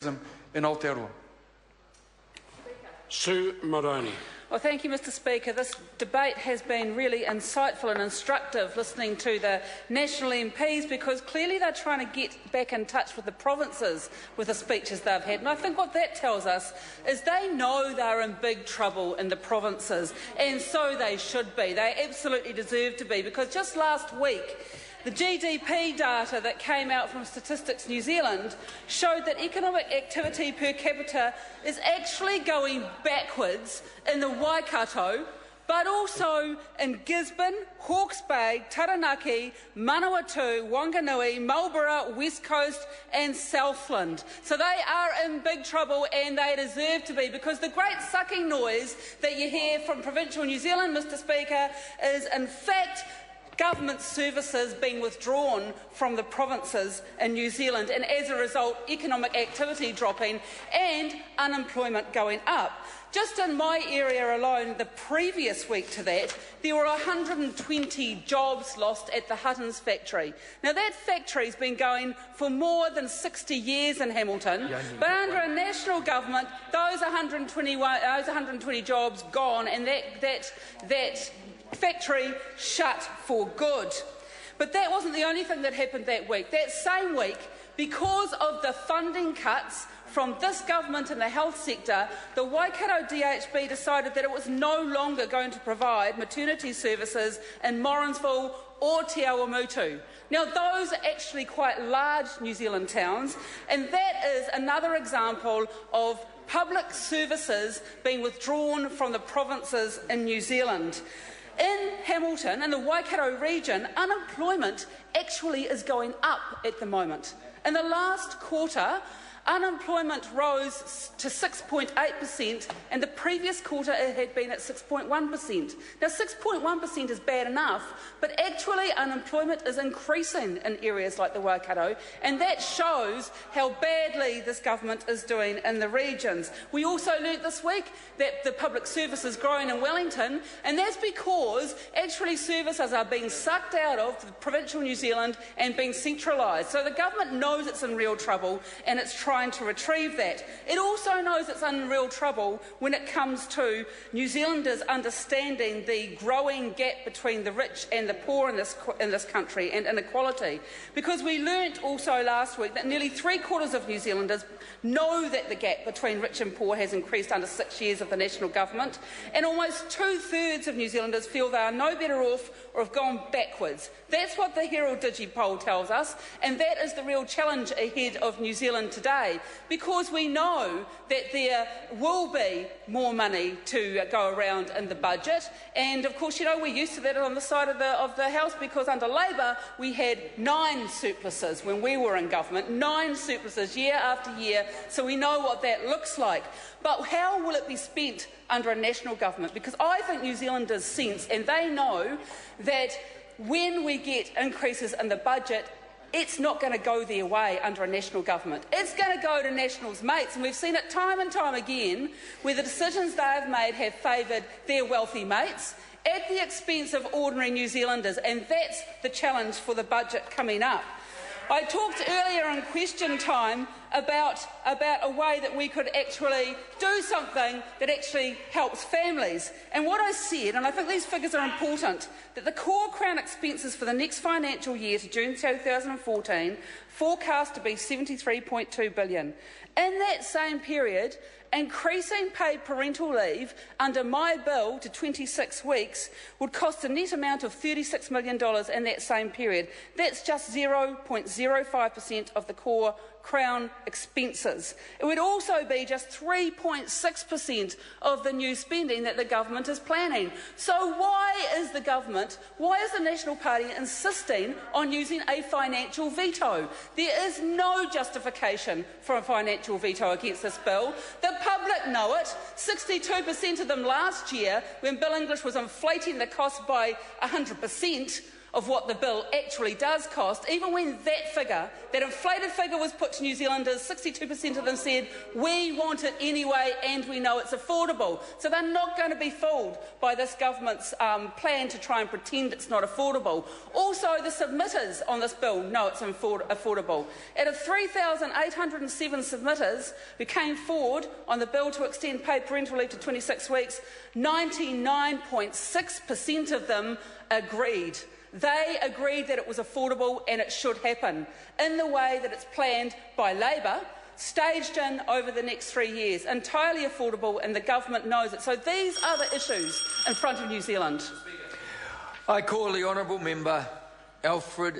in Aotearoa. Sue Moroney. Well, thank you, Mr Speaker. This debate has been really insightful and instructive, listening to the national MPs, because clearly they're trying to get back in touch with the provinces with the speeches they've had. And I think what that tells us is they know they're in big trouble in the provinces, and so they should be. They absolutely deserve to be, because just last week, the GDP data that came out from Statistics New Zealand showed that economic activity per capita is actually going backwards in the Waikato, but also in Gisborne, Hawke's Bay, Taranaki, Manawatu, Wanganui, Marlborough, West Coast and Southland. So they are in big trouble, and they deserve to be, because the great sucking noise that you hear from provincial New Zealand, Mr Speaker, is in fact government services being withdrawn from the provinces in New Zealand, and as a result economic activity dropping and unemployment going up. Just in my area alone, the previous week to that, there were 120 jobs lost at the Huttons factory. Now, that factory's been going for more than 60 years in Hamilton, but under a national government, those 120 jobs gone, and that factory shut for good. But that wasn't the only thing that happened that week. That same week, because of the funding cuts from this government in the health sector, the Waikato DHB decided that it was no longer going to provide maternity services in Morrinsville or Te Awamutu. Now, those are actually quite large New Zealand towns, and that is another example of public services being withdrawn from the provinces in New Zealand. In Hamilton, in the Waikato region, unemployment actually is going up at the moment. In the last quarter, unemployment rose to 6.8%, and the previous quarter it had been at 6.1%. Now, 6.1% is bad enough, but actually unemployment is increasing in areas like the Waikato, and that shows how badly this government is doing in the regions. We also learnt this week that the public service is growing in Wellington, and that's because actually services are being sucked out of provincial New Zealand and being centralised. So the government knows it's in real trouble, and it's trying to retrieve that. It also knows it's in real trouble when it comes to New Zealanders understanding the growing gap between the rich and the poor in this country, and inequality. Because we learnt also last week that nearly 3/4 of New Zealanders know that the gap between rich and poor has increased under 6 years of the national government, and almost 2/3 of New Zealanders feel they are no better off or have gone backwards. That's what the Herald Digipoll tells us, and that is the real challenge ahead of New Zealand today, because we know that there will be more money to go around in the budget, and of course, you know, we're used to that on the side of the House, because under Labor we had 9 surpluses when we were in government, 9 surpluses year after year, so we know what that looks like. But how will it be spent under a national government? Because I think New Zealanders sense, and they know, that when we get increases in the budget, it's not going to go their way under a national government. It's going to go to Nationals' mates, and we've seen it time and time again where the decisions they've made have favoured their wealthy mates at the expense of ordinary New Zealanders, and that's the challenge for the budget coming up. I talked earlier in question time about a way that we could actually do something that actually helps families. And what I said, and I think these figures are important, that the core Crown expenses for the next financial year to June 2014 forecast to be $73.2 billion. In that same period, increasing paid parental leave under my bill to 26 weeks would cost a net amount of $36 million in that same period. That's just 0.05% of the core Crown expenses. It would also be just 3.6% of the new spending that the government is planning. So why is the National Party insisting on using a financial veto? There is no justification for a financial veto against this bill. The public know it. 62% of them last year, when Bill English was inflating the cost by 100%, of what the bill actually does cost, even when that inflated figure was put to New Zealanders, 62% of them said, we want it anyway and we know it's affordable. So they're not going to be fooled by this government's plan to try and pretend it's not affordable. Also, the submitters on this bill know it's affordable. Out of 3,807 submitters who came forward on the bill to extend paid parental leave to 26 weeks, 99.6% of them agreed. They agreed that it was affordable and it should happen in the way that it's planned by Labor, staged in over the next 3 years, entirely affordable, and the government knows it. So these are the issues in front of New Zealand. I call the honourable member Alfred